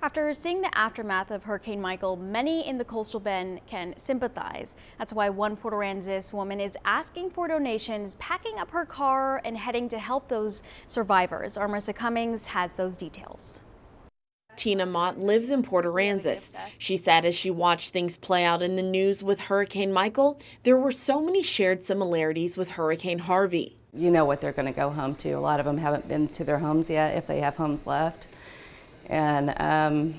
After seeing the aftermath of Hurricane Michael, many in the coastal bend can sympathize. That's why one Port Aransas woman is asking for donations, packing up her car and heading to help those survivors. Our Marissa Cummings has those details. Tina Mott lives in Port Aransas. She said as she watched things play out in the news with Hurricane Michael, there were so many shared similarities with Hurricane Harvey. You know what they're going to go home to. A lot of them haven't been to their homes yet, if they have homes left. And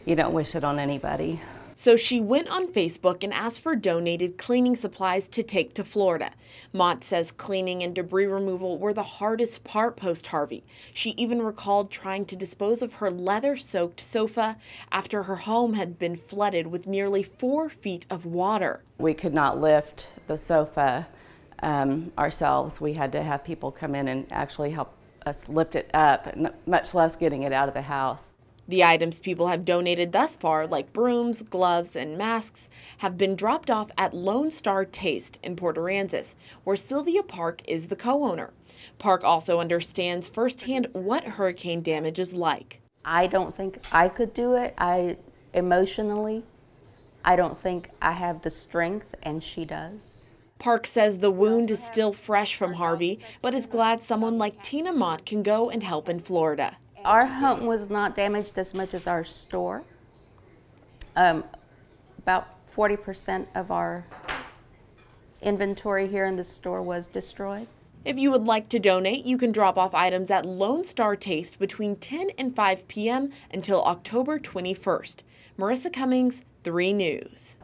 you don't wish it on anybody. So she went on Facebook and asked for donated cleaning supplies to take to Florida. Mott says cleaning and debris removal were the hardest part post-Harvey. She even recalled trying to dispose of her leather-soaked sofa after her home had been flooded with nearly 4 feet of water. We could not lift the sofa ourselves. We had to have people come in and actually help us lift it up, much less getting it out of the house. The items people have donated thus far, like brooms, gloves, and masks, have been dropped off at Lone Star Taste in Port Aransas, where Sylvia Park is the co-owner. Park also understands firsthand what hurricane damage is like. I don't think I could do it. Emotionally, I don't think I have the strength, and she does. Park says the wound is still fresh from Harvey, but is glad someone like Tina Mott can go and help in Florida. Our home was not damaged as much as our store. About 40% of our inventory here in the store was destroyed. If you would like to donate, you can drop off items at Lone Star Taste between 10 and 5 p.m. until October 21st. Marissa Cummings, 3 News.